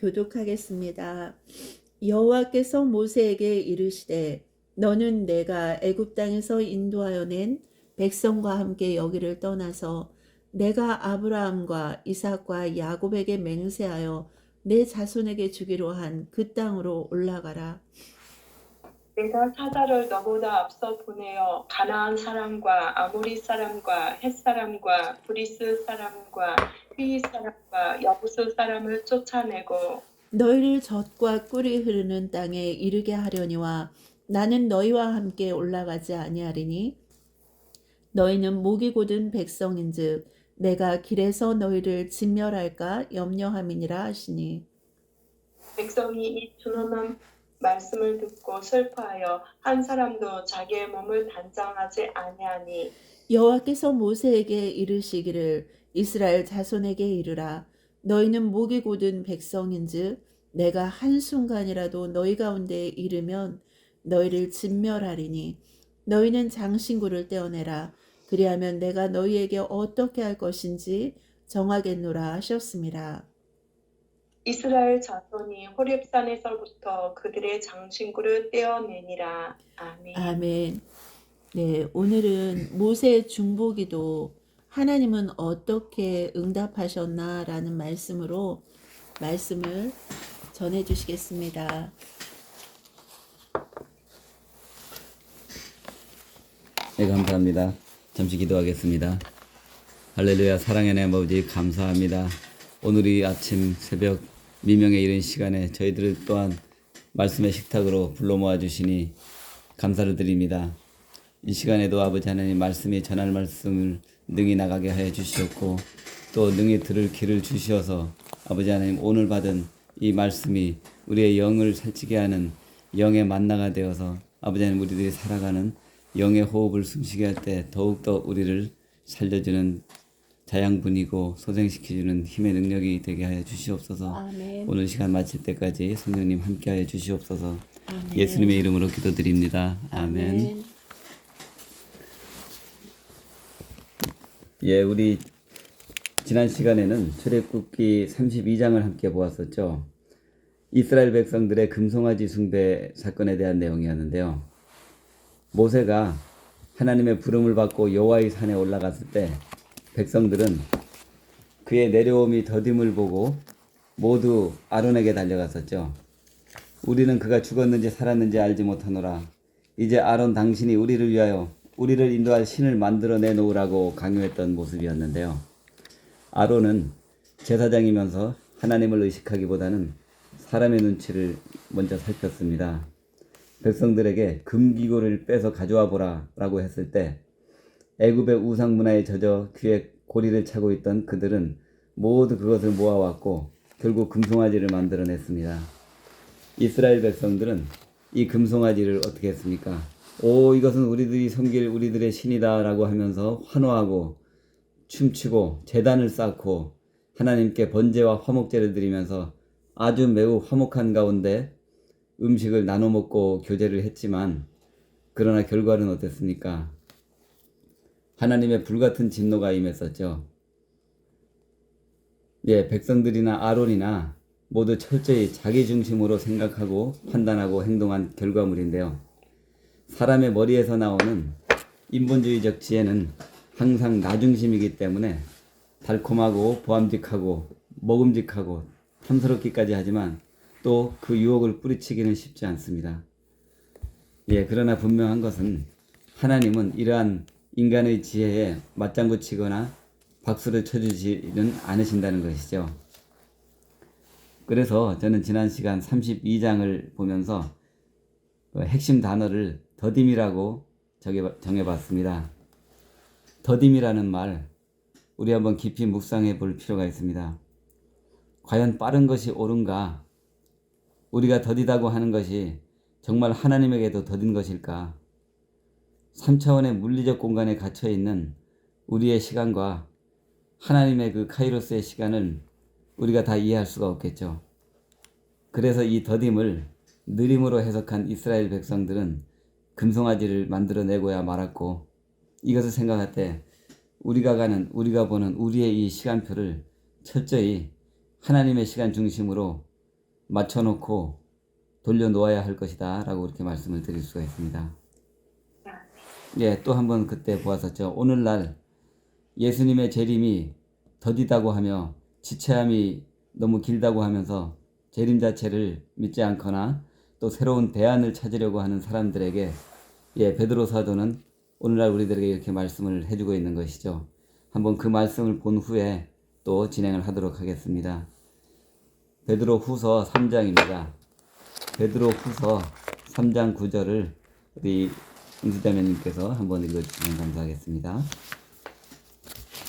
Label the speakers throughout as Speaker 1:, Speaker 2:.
Speaker 1: 교독하겠습니다. 여호와께서 모세에게 이르시되 너는 내가 애굽 땅에서 인도하여 낸 백성과 함께 여기를 떠나서 내가 아브라함과 이삭과 야곱에게 맹세하여 내 자손에게 주기로 한 그 땅으로 올라가라.
Speaker 2: 내가 사자를 너보다 앞서 보내어 가나안 사람과 아모리 사람과 헷 사람과 브리스 사람과 휘 사람과 여부스 사람을 쫓아내고
Speaker 1: 너희를 젖과 꿀이 흐르는 땅에 이르게 하려니와 나는 너희와 함께 올라가지 아니하리니 너희는 목이 곧은 백성인즉 내가 길에서 너희를 진멸할까 염려함이니라 하시니
Speaker 2: 백성이 이 준엄한 말씀을 듣고 슬퍼하여 한 사람도 자기의 몸을 단장하지 아니하니
Speaker 1: 여호와께서 모세에게 이르시기를 이스라엘 자손에게 이르라 너희는 목이 곧은 백성인즉 내가 한순간이라도 너희 가운데에 이르면 너희를 진멸하리니 너희는 장신구를 떼어내라 그리하면 내가 너희에게 어떻게 할 것인지 정하겠노라 하셨습니다.
Speaker 2: 이스라엘 자손이 호렙산에서부터 그들의 장신구를 떼어내니라. 아멘.
Speaker 1: 아멘. 네, 오늘은 모세의 중보기도 하나님은 어떻게 응답하셨나라는 말씀으로 말씀을 전해 주시겠습니다.
Speaker 3: 네, 감사합니다. 잠시 기도하겠습니다. 할렐루야. 사랑의 내 아버지 감사합니다. 오늘이 아침 새벽 미명에 이른 시간에 저희들을 또한 말씀의 식탁으로 불러 모아 주시니 감사를 드립니다. 이 시간에도 아버지 하나님 말씀이 전할 말씀을 능히 나가게 하여 주시었고 또 능히 들을 길을 주시어서 아버지 하나님 오늘 받은 이 말씀이 우리의 영을 살찌게 하는 영의 만나가 되어서 아버지 하나님 우리들이 살아가는 영의 호흡을 숨쉬게 할 때 더욱더 우리를 살려주는 자양분이고 소생시켜주는 힘의 능력이 되게 하여 주시옵소서.
Speaker 1: 아멘.
Speaker 3: 오늘 시간 마칠 때까지 성령님 함께하여 주시옵소서.
Speaker 1: 아멘.
Speaker 3: 예수님의 이름으로 기도드립니다. 아멘. 예, 우리 지난 시간에는 출애굽기 32장을 함께 보았었죠. 이스라엘 백성들의 금송아지 숭배 사건에 대한 내용이었는데요. 모세가 하나님의 부름을 받고 여호와의 산에 올라갔을 때 백성들은 그의 내려옴이 더딤을 보고 모두 아론에게 달려갔었죠. 우리는 그가 죽었는지 살았는지 알지 못하노라. 이제 아론 당신이 우리를 위하여 우리를 인도할 신을 만들어내 놓으라고 강요했던 모습이었는데요. 아론은 제사장이면서 하나님을 의식하기보다는 사람의 눈치를 먼저 살폈습니다. 백성들에게 금기구를 빼서 가져와 보라 라고 했을 때 애굽의 우상 문화에 젖어 귀에 고리를 차고 있던 그들은 모두 그것을 모아왔고 결국 금송아지를 만들어냈습니다. 이스라엘 백성들은 이 금송아지를 어떻게 했습니까? 오, 이것은 우리들이 섬길 우리들의 신이다 라고 하면서 환호하고 춤추고 제단을 쌓고 하나님께 번제와 화목제를 드리면서 아주 매우 화목한 가운데 음식을 나눠 먹고 교제를 했지만 그러나 결과는 어땠습니까? 하나님의 불같은 진노가 임했었죠. 예, 백성들이나 아론이나 모두 철저히 자기 중심으로 생각하고 판단하고 행동한 결과물인데요. 사람의 머리에서 나오는 인본주의적 지혜는 항상 나 중심이기 때문에 달콤하고 보암직하고 먹음직하고 탐스럽기까지 하지만 또 그 유혹을 뿌리치기는 쉽지 않습니다. 예, 그러나 분명한 것은 하나님은 이러한 인간의 지혜에 맞장구 치거나 박수를 쳐주지는 않으신다는 것이죠. 그래서 저는 지난 시간 32장을 보면서 핵심 단어를 더딤이라고 정해봤습니다. 더딤이라는 말, 우리 한번 깊이 묵상해 볼 필요가 있습니다. 과연 빠른 것이 옳은가? 우리가 더디다고 하는 것이 정말 하나님에게도 더딘 것일까? 3차원의 물리적 공간에 갇혀있는 우리의 시간과 하나님의 그 카이로스의 시간을 우리가 다 이해할 수가 없겠죠. 그래서 이 더딤을 느림으로 해석한 이스라엘 백성들은 금송아지를 만들어내고야 말았고 이것을 생각할 때 우리가 보는 우리의 이 시간표를 철저히 하나님의 시간 중심으로 맞춰놓고 돌려놓아야 할 것이다 라고 이렇게 말씀을 드릴 수가 있습니다. 예, 또 한번 그때 보았었죠. 오늘날 예수님의 재림이 더디다고 하며 지체함이 너무 길다고 하면서 재림 자체를 믿지 않거나 또 새로운 대안을 찾으려고 하는 사람들에게 베드로 사도는 오늘날 우리들에게 이렇게 말씀을 해주고 있는 것이죠. 한번 그 말씀을 본 후에 또 진행을 하도록 하겠습니다. 베드로 후서 3장입니다. 베드로 후서 3장 9절을 우리 임수자매님께서 한번 읽어주시면 감사하겠습니다.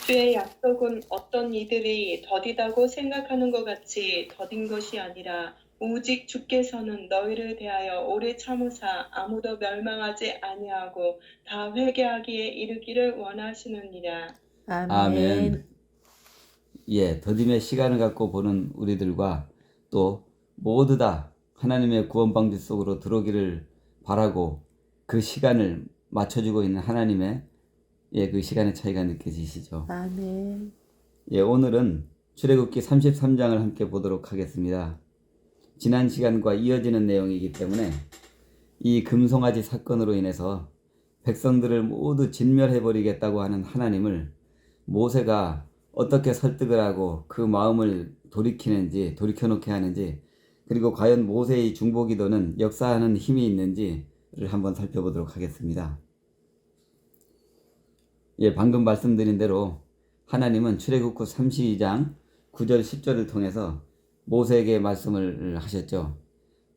Speaker 2: 주의 약속은 어떤 이들이 더디다고 생각하는 것 같이 더딘 것이 아니라 오직 주께서는 너희를 대하여 오래 참으사 아무도 멸망하지 아니하고 다 회개하기에 이르기를 원하시느니라.
Speaker 3: 아멘. 더딤의 시간을 갖고 보는 우리들과 또 모두 다 하나님의 구원 방지 속으로 들어오기를 바라고 그 시간을 맞춰주고 있는 하나님의 그 시간의 차이가 느껴지시죠?
Speaker 1: 아멘.
Speaker 3: 오늘은 출애굽기 33장을 함께 보도록 하겠습니다. 지난 시간과 이어지는 내용이기 때문에 이 금송아지 사건으로 인해서 백성들을 모두 진멸해버리겠다고 하는 하나님을 모세가 어떻게 설득을 하고 그 마음을 돌이켜놓게 하는지, 그리고 과연 모세의 중보기도는 역사하는 힘이 있는지를 한번 살펴보도록 하겠습니다. 방금 말씀드린 대로 하나님은 출애굽기 32장 9절 10절을 통해서 모세에게 말씀을 하셨죠.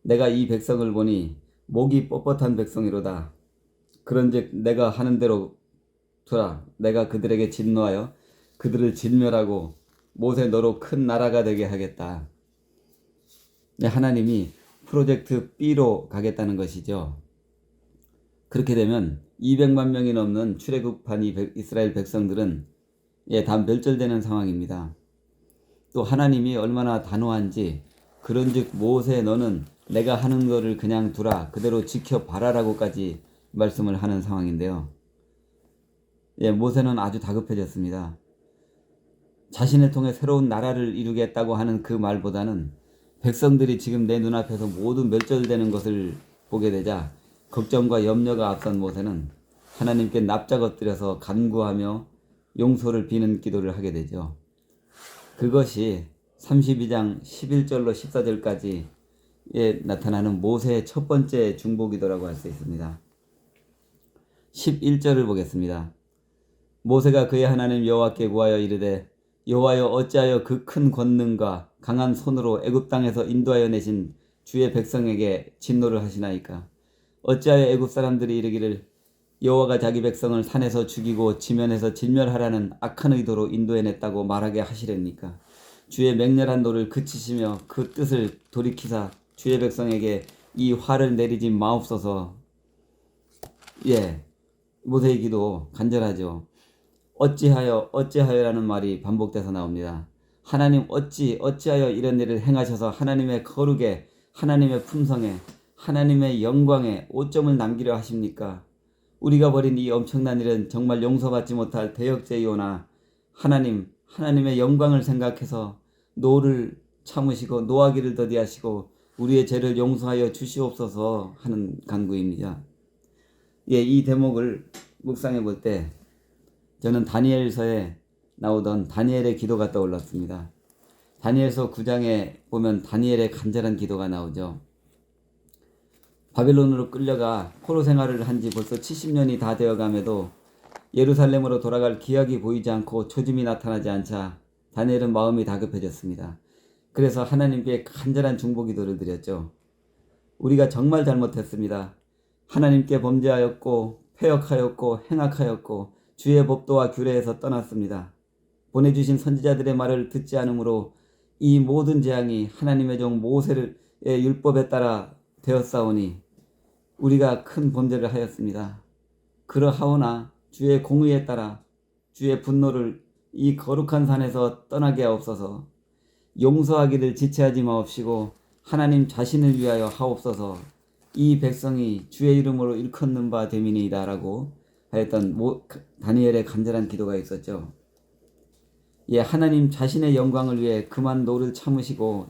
Speaker 3: 내가 이 백성을 보니 목이 뻣뻣한 백성이로다. 그런즉 내가 하는 대로 두라. 내가 그들에게 진노하여 그들을 진멸하고 모세 너로 큰 나라가 되게 하겠다. 하나님이 프로젝트 B로 가겠다는 것이죠. 그렇게 되면 200만 명이 넘는 출애굽한 이스라엘 백성들은 다 멸절되는 상황입니다. 또 하나님이 얼마나 단호한지, 그런즉 모세 너는 내가 하는 거를 그냥 두라, 그대로 지켜봐라라고까지 말씀을 하는 상황인데요. 모세는 아주 다급해졌습니다. 자신을 통해 새로운 나라를 이루겠다고 하는 그 말보다는 백성들이 지금 내 눈앞에서 모두 멸절되는 것을 보게 되자 걱정과 염려가 앞선 모세는 하나님께 납작 엎드려서 간구하며 용서를 비는 기도를 하게 되죠. 그것이 32장 11절로 14절까지 나타나는 모세의 첫 번째 중보기도라고 할 수 있습니다. 11절을 보겠습니다. 모세가 그의 하나님 여호와께 구하여 이르되 여호와여 어찌하여 그 큰 권능과 강한 손으로 애굽 땅에서 인도하여 내신 주의 백성에게 진노를 하시나이까. 어찌하여 애굽 사람들이 이르기를 여호와가 자기 백성을 산에서 죽이고 지면에서 진멸하라는 악한 의도로 인도해냈다고 말하게 하시렵니까. 주의 맹렬한 노를 그치시며 그 뜻을 돌이키사 주의 백성에게 이 화를 내리지 마옵소서. 모세의 기도 간절하죠. 어찌하여라는 말이 반복돼서 나옵니다. 하나님 어찌하여 이런 일을 행하셔서 하나님의 거룩에, 하나님의 품성에, 하나님의 영광에 오점을 남기려 하십니까? 우리가 벌인 이 엄청난 일은 정말 용서받지 못할 대역죄이오나 하나님의 영광을 생각해서 노를 참으시고 노하기를 더디하시고 우리의 죄를 용서하여 주시옵소서 하는 간구입니다. 이 대목을 묵상해 볼 때 저는 다니엘서에 나오던 다니엘의 기도가 떠올랐습니다. 다니엘서 9장에 보면 다니엘의 간절한 기도가 나오죠. 바벨론으로 끌려가 포로 생활을 한 지 벌써 70년이 다 되어감에도 예루살렘으로 돌아갈 기약이 보이지 않고 초짐이 나타나지 않자 다니엘은 마음이 다급해졌습니다. 그래서 하나님께 간절한 중보기도를 드렸죠. 우리가 정말 잘못했습니다. 하나님께 범죄하였고 패역하였고 행악하였고 주의 법도와 규례에서 떠났습니다. 보내주신 선지자들의 말을 듣지 않으므로 이 모든 재앙이 하나님의 종 모세의 율법에 따라 되었사오니 우리가 큰 범죄를 하였습니다. 그러하오나 주의 공의에 따라 주의 분노를 이 거룩한 산에서 떠나게 하옵소서. 용서하기를 지체하지 마옵시고 하나님 자신을 위하여 하옵소서. 이 백성이 주의 이름으로 일컫는 바 됨이니이다 라고 하였던 다니엘의 간절한 기도가 있었죠. 하나님 자신의 영광을 위해 그만 노를 참으시고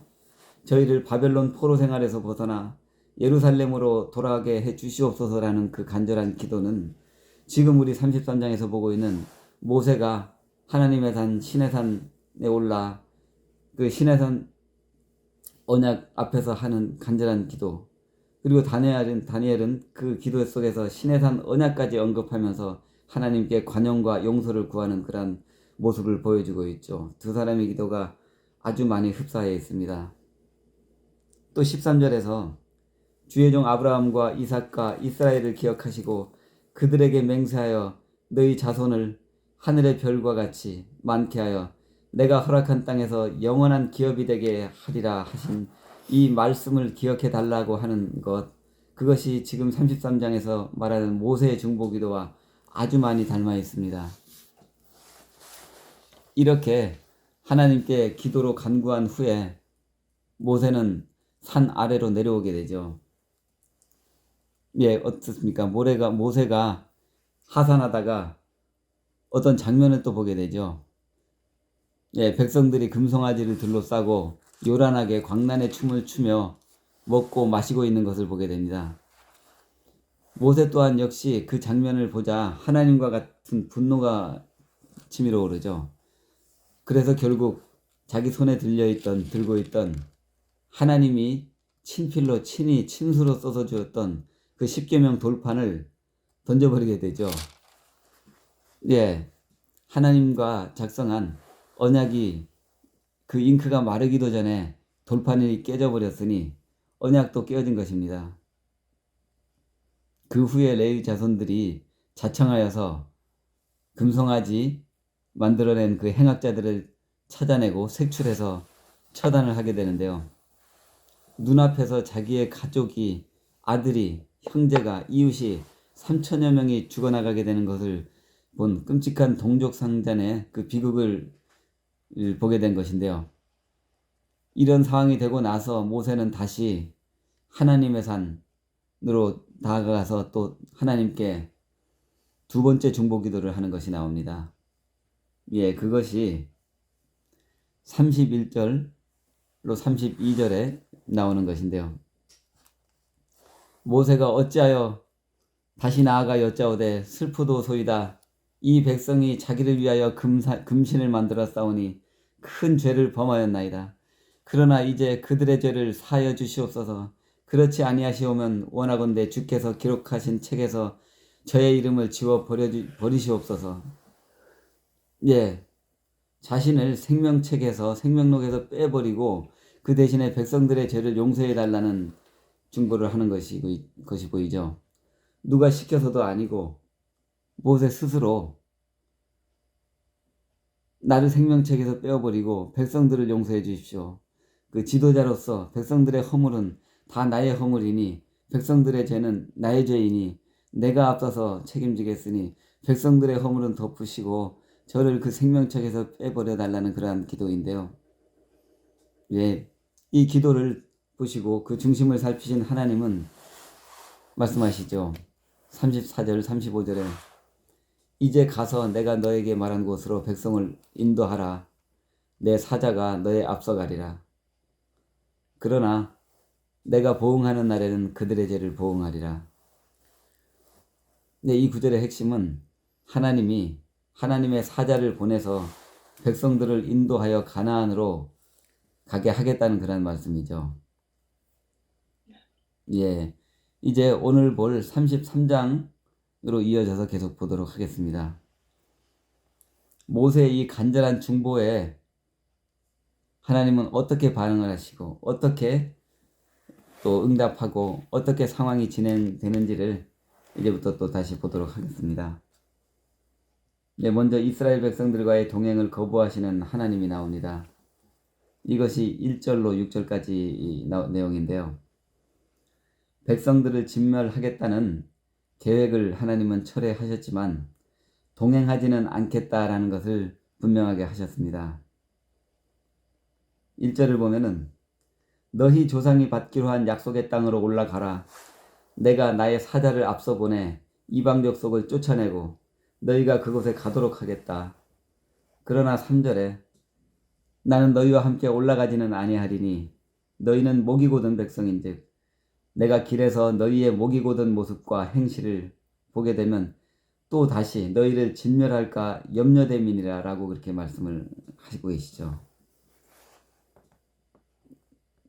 Speaker 3: 저희를 바벨론 포로 생활에서 벗어나 예루살렘으로 돌아가게 해 주시옵소서라는 그 간절한 기도는 지금 우리 33장에서 보고 있는 모세가 하나님의 산 시내산에 올라 그 시내산 언약 앞에서 하는 간절한 기도, 그리고 다니엘은 그 기도 속에서 시내산 언약까지 언급하면서 하나님께 관용과 용서를 구하는 그런 모습을 보여주고 있죠. 두 사람의 기도가 아주 많이 흡사해 있습니다. 또 13절에서 주의 종 아브라함과 이삭과 이스라엘을 기억하시고 그들에게 맹세하여 너희 자손을 하늘의 별과 같이 많게 하여 내가 허락한 땅에서 영원한 기업이 되게 하리라 하신 이 말씀을 기억해 달라고 하는 것, 그것이 지금 33장에서 말하는 모세의 중보기도와 아주 많이 닮아 있습니다. 이렇게 하나님께 기도로 간구한 후에 모세는 산 아래로 내려오게 되죠. 예, 어떻습니까? 모세가 하산하다가 어떤 장면을 또 보게 되죠. 예, 백성들이 금송아지를 둘러싸고 요란하게 광란의 춤을 추며 먹고 마시고 있는 것을 보게 됩니다. 모세 또한 역시 그 장면을 보자 하나님과 같은 분노가 치밀어 오르죠. 그래서 결국 자기 손에 들고 있던 하나님이 친필로 친히 친수로 써서 주었던 그 십계명 돌판을 던져버리게 되죠. 예, 하나님과 작성한 언약이 그 잉크가 마르기도 전에 돌판이 깨져버렸으니 언약도 깨어진 것입니다. 그 후에 레위 자손들이 자청하여서 금송아지 만들어낸 그 행악자들을 찾아내고 색출해서 처단을 하게 되는데요. 눈앞에서 자기의 가족이, 아들이, 형제가, 이웃이 3천여 명이 죽어나가게 되는 것을 본 끔찍한 동족상잔의 그 비극을 보게 된 것인데요. 이런 상황이 되고 나서 모세는 다시 하나님의 산으로 다가가서 또 하나님께 두 번째 중보기도를 하는 것이 나옵니다. 예, 그것이 31절로 32절에 나오는 것인데요. 모세가 어찌하여 다시 나아가 여짜오되 슬프도소이다. 이 백성이 자기를 위하여 금신을 만들어 싸우니 큰 죄를 범하였나이다. 그러나 이제 그들의 죄를 사하여 주시옵소서. 그렇지 아니하시오면 원하건대 주께서 기록하신 책에서 저의 이름을 지워 버리시옵소서. 예, 자신을 생명책에서, 생명록에서 빼버리고 그 대신에 백성들의 죄를 용서해 달라는 중보를 하는 것이 보이죠. 누가 시켜서도 아니고 모세 스스로 나를 생명책에서 빼어버리고 백성들을 용서해 주십시오. 그 지도자로서 백성들의 허물은 다 나의 허물이니 백성들의 죄는 나의 죄이니 내가 앞서서 책임지겠으니 백성들의 허물은 덮으시고 저를 그 생명책에서 빼버려 달라는 그러한 기도인데요. 예, 이 기도를 보시고 그 중심을 살피신 하나님은 말씀하시죠. 34절 35절에 이제 가서 내가 너에게 말한 곳으로 백성을 인도하라. 내 사자가 너의 앞서 가리라. 그러나 내가 보응하는 날에는 그들의 죄를 보응하리라. 네, 이 구절의 핵심은 하나님이 하나님의 사자를 보내서 백성들을 인도하여 가나안으로 가게 하겠다는 그런 말씀이죠. 예, 이제 오늘 볼 33장으로 이어져서 계속 보도록 하겠습니다. 모세의 이 간절한 중보에 하나님은 어떻게 반응을 하시고 어떻게 또 응답하고 어떻게 상황이 진행되는지를 이제부터 또 다시 보도록 하겠습니다. 네, 먼저 이스라엘 백성들과의 동행을 거부하시는 하나님이 나옵니다. 이것이 1절로 6절까지 내용인데요. 백성들을 진멸하겠다는 계획을 하나님은 철회하셨지만 동행하지는 않겠다라는 것을 분명하게 하셨습니다. 1절을 보면은 너희 조상이 받기로 한 약속의 땅으로 올라가라. 내가 나의 사자를 앞서 보내 이방 족속을 쫓아내고 너희가 그곳에 가도록 하겠다. 그러나 3절에 나는 너희와 함께 올라가지는 아니하리니 너희는 목이 곧은 백성인즉 내가 길에서 너희의 목이 곧은 모습과 행실을 보게 되면 또 다시 너희를 진멸할까 염려됨이니라 라고 그렇게 말씀을 하시고 계시죠.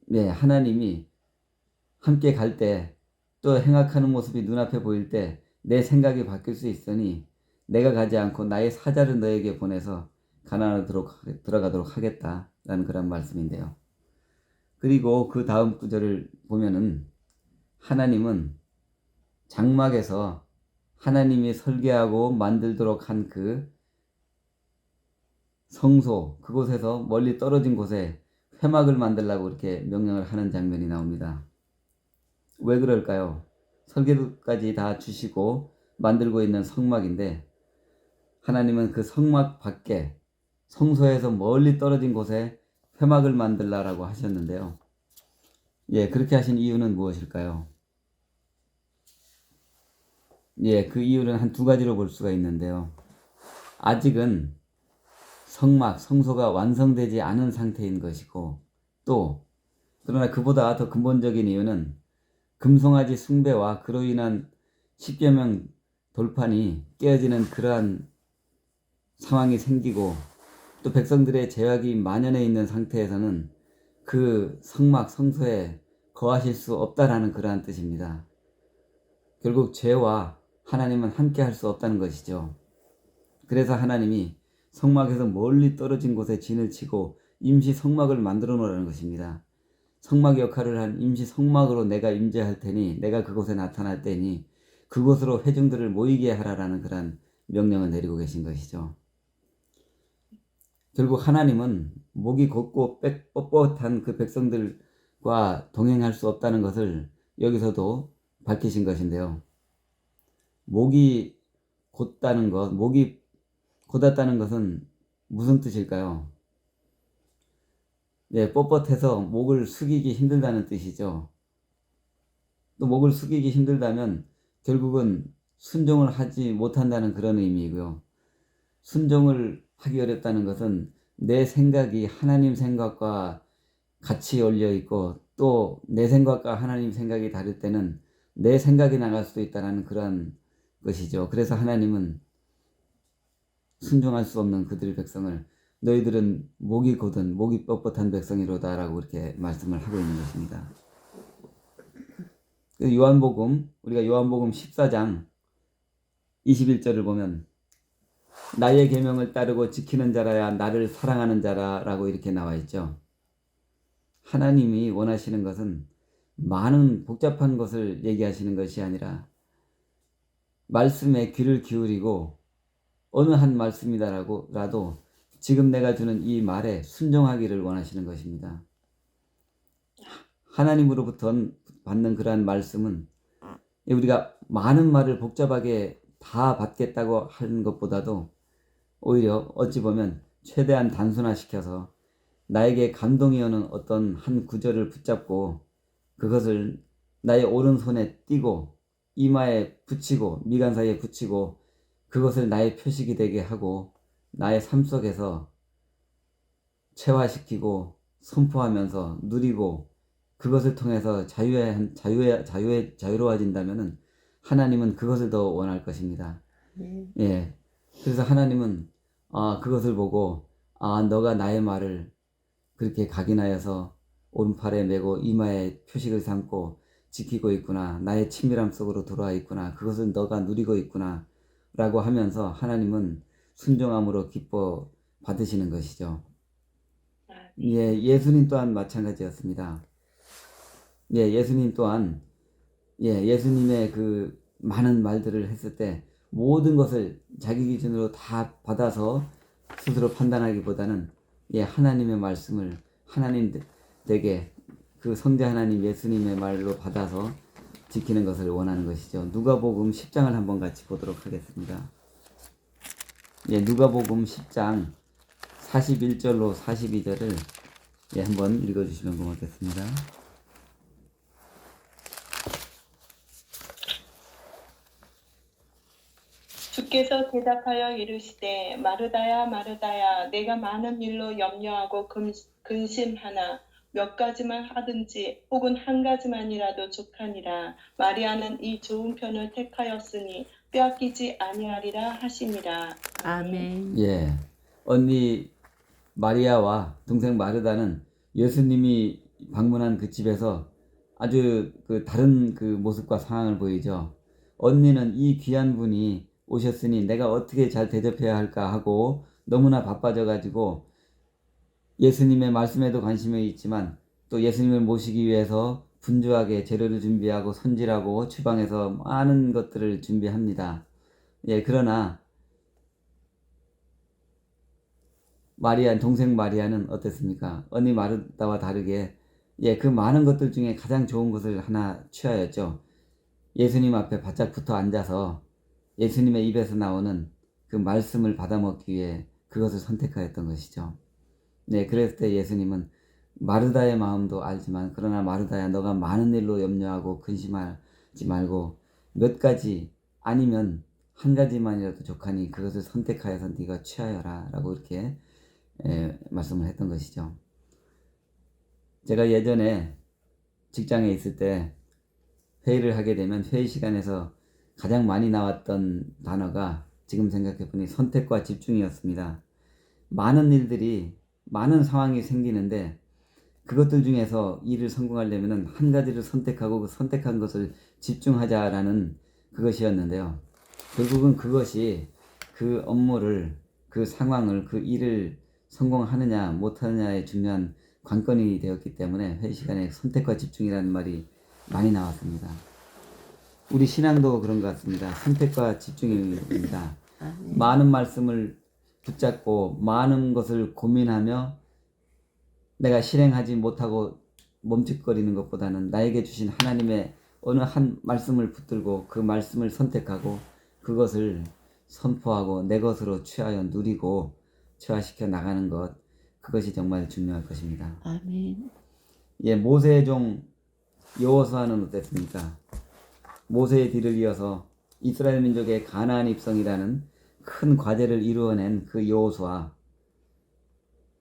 Speaker 3: 네, 하나님이 함께 갈 때 또 행악하는 모습이 눈앞에 보일 때 내 생각이 바뀔 수 있으니 내가 가지 않고 나의 사자를 너에게 보내서 가나안으로 들어가도록 하겠다라는 그런 말씀인데요. 그리고 그 다음 구절을 보면은 하나님은 장막에서 하나님이 설계하고 만들도록 한 그 성소, 그곳에서 멀리 떨어진 곳에 회막을 만들라고 이렇게 명령을 하는 장면이 나옵니다. 왜 그럴까요? 설계도까지 다 주시고 만들고 있는 성막인데 하나님은 그 성막 밖에 성소에서 멀리 떨어진 곳에 회막을 만들라라고 하셨는데요. 예, 그렇게 하신 이유는 무엇일까요? 예, 그 이유는 한 두 가지로 볼 수가 있는데요. 아직은 성막, 성소가 완성되지 않은 상태인 것이고 또 그러나 그보다 더 근본적인 이유는 금송아지 숭배와 그로 인한 십계명 돌판이 깨어지는 그러한 상황이 생기고 또 백성들의 죄악이 만연해 있는 상태에서는 그 성막, 성소에 거하실 수 없다라는 그러한 뜻입니다. 결국 죄와 하나님은 함께 할 수 없다는 것이죠. 그래서 하나님이 성막에서 멀리 떨어진 곳에 진을 치고 임시 성막을 만들어 놓으라는 것입니다. 성막 역할을 한 임시 성막으로 내가 임재할 테니 내가 그곳에 나타날 때니 그곳으로 회중들을 모이게 하라라는 그런 명령을 내리고 계신 것이죠. 결국 하나님은 목이 곧고 뻣뻣한 그 백성들과 동행할 수 없다는 것을 여기서도 밝히신 것인데요. 목이 곧다는 것, 목이 곧았다는 것은 무슨 뜻일까요? 네, 뻣뻣해서 목을 숙이기 힘들다는 뜻이죠. 또 목을 숙이기 힘들다면 결국은 순종을 하지 못한다는 그런 의미이고요. 순종을 하기 어렵다는 것은 내 생각이 하나님 생각과 같이 올려 있고 또 내 생각과 하나님 생각이 다를 때는 내 생각이 나갈 수도 있다는 그런 것이죠. 그래서 하나님은 순종할 수 없는 그들의 백성을 너희들은 목이 곧은 목이 뻣뻣한 백성이로다 라고 이렇게 말씀을 하고 있는 것입니다. 요한복음, 우리가 요한복음 14장 21절을 보면 나의 계명을 따르고 지키는 자라야 나를 사랑하는 자라라고 이렇게 나와 있죠. 하나님이 원하시는 것은 많은 복잡한 것을 얘기하시는 것이 아니라 말씀에 귀를 기울이고 어느 한 말씀이다라도 지금 내가 주는 이 말에 순종하기를 원하시는 것입니다. 하나님으로부터 받는 그러한 말씀은 우리가 많은 말을 복잡하게 다 받겠다고 하는 것보다도 오히려 어찌 보면 최대한 단순화시켜서 나에게 감동이 오는 어떤 한 구절을 붙잡고 그것을 나의 오른손에 띄고 이마에 붙이고 미간 사이에 붙이고 그것을 나의 표식이 되게 하고 나의 삶 속에서 체화시키고 선포하면서 누리고 그것을 통해서 자유로워진다면 하나님은 그것을 더 원할 것입니다. 예. 그래서 하나님은 그것을 보고 너가 나의 말을 그렇게 각인하여서 오른팔에 메고 이마에 표식을 삼고 지키고 있구나. 나의 친밀함 속으로 들어와 있구나. 그것을 너가 누리고 있구나. 라고 하면서 하나님은 순종함으로 기뻐 받으시는 것이죠. 예, 예수님 또한 마찬가지였습니다. 예, 예수님 또한 예수님의 그 많은 말들을 했을 때 모든 것을 자기 기준으로 다 받아서 스스로 판단하기보다는 하나님의 말씀을 하나님 댁에 그 성자 하나님 예수님의 말로 받아서 지키는 것을 원하는 것이죠. 누가복음 10장을 한번 같이 보도록 하겠습니다. 예, 누가복음 10장 41절로 42절을 한번 읽어주시면 고맙겠습니다.
Speaker 2: 주께서 대답하여 이르시되 마르다야 마르다야 내가 많은 일로 염려하고 근심하나 몇 가지만 하든지 혹은 한 가지만이라도 족하니라. 마리아는 이 좋은 편을 택하였으니 빼앗기지 아니하리라 하시니라.
Speaker 1: 아멘.
Speaker 3: 예, 언니 마리아와 동생 마르다는 예수님이 방문한 그 집에서 아주 그 다른 그 모습과 상황을 보이죠. 언니는 이 귀한 분이 오셨으니 내가 어떻게 잘 대접해야 할까 하고 너무나 바빠져 가지고 예수님의 말씀에도 관심이 있지만 또 예수님을 모시기 위해서 분주하게 재료를 준비하고 손질하고 주방에서 많은 것들을 준비합니다. 예, 그러나 동생 마리아는 어땠습니까? 언니 마르다와 다르게 그 많은 것들 중에 가장 좋은 것을 하나 취하였죠. 예수님 앞에 바짝 붙어 앉아서 예수님의 입에서 나오는 그 말씀을 받아먹기 위해 그것을 선택하였던 것이죠. 네, 그랬을 때 예수님은 마르다의 마음도 알지만 그러나 마르다야 너가 많은 일로 염려하고 근심하지 말고 몇 가지 아니면 한 가지만이라도 족하니 그것을 선택하여서 네가 취하여라 라고 이렇게 말씀을 했던 것이죠. 제가 예전에 직장에 있을 때 회의를 하게 되면 회의 시간에서 가장 많이 나왔던 단어가 지금 생각해보니 선택과 집중이었습니다. 많은 일들이 많은 상황이 생기는데 그것들 중에서 일을 성공하려면 한 가지를 선택하고 그 선택한 것을 집중하자라는 그것이었는데요. 결국은 그것이 그 업무를, 그 상황을, 그 일을 성공하느냐 못하느냐의 중요한 관건이 되었기 때문에 회의 시간에 선택과 집중이라는 말이 많이 나왔습니다. 우리 신앙도 그런 것 같습니다. 선택과 집중입니다.
Speaker 1: 아멘.
Speaker 3: 많은 말씀을 붙잡고 많은 것을 고민하며 내가 실행하지 못하고 멈칫거리는 것보다는 나에게 주신 하나님의 어느 한 말씀을 붙들고 그 말씀을 선택하고 그것을 선포하고 내 것으로 취하여 누리고 취화시켜 나가는 것, 그것이 정말 중요할 것입니다.
Speaker 1: 아멘.
Speaker 3: 예, 모세의 종 여호수아는 어땠습니까? 모세의 뒤를 이어서 이스라엘 민족의 가나안 입성이라는 큰 과제를 이루어낸 그 여호수아,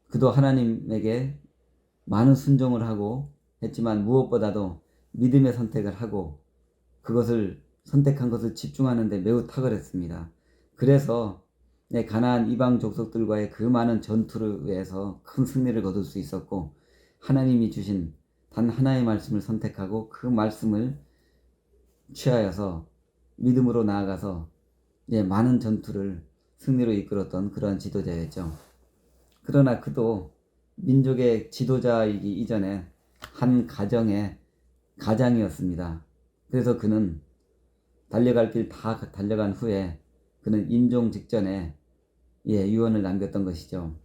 Speaker 3: 그도 하나님에게 많은 순종을 하고 했지만 무엇보다도 믿음의 선택을 하고 그것을 선택한 것을 집중하는 데 매우 탁월했습니다. 그래서 가나안 이방 족속들과의 그 많은 전투를 위해서 큰 승리를 거둘 수 있었고 하나님이 주신 단 하나의 말씀을 선택하고 그 말씀을 취하여서 믿음으로 나아가서 많은 전투를 승리로 이끌었던 그러한 지도자였죠. 그러나 그도 민족의 지도자이기 이전에 한 가정의 가장이었습니다. 그래서 그는 달려갈 길 다 달려간 후에 그는 임종 직전에 유언을 남겼던 것이죠.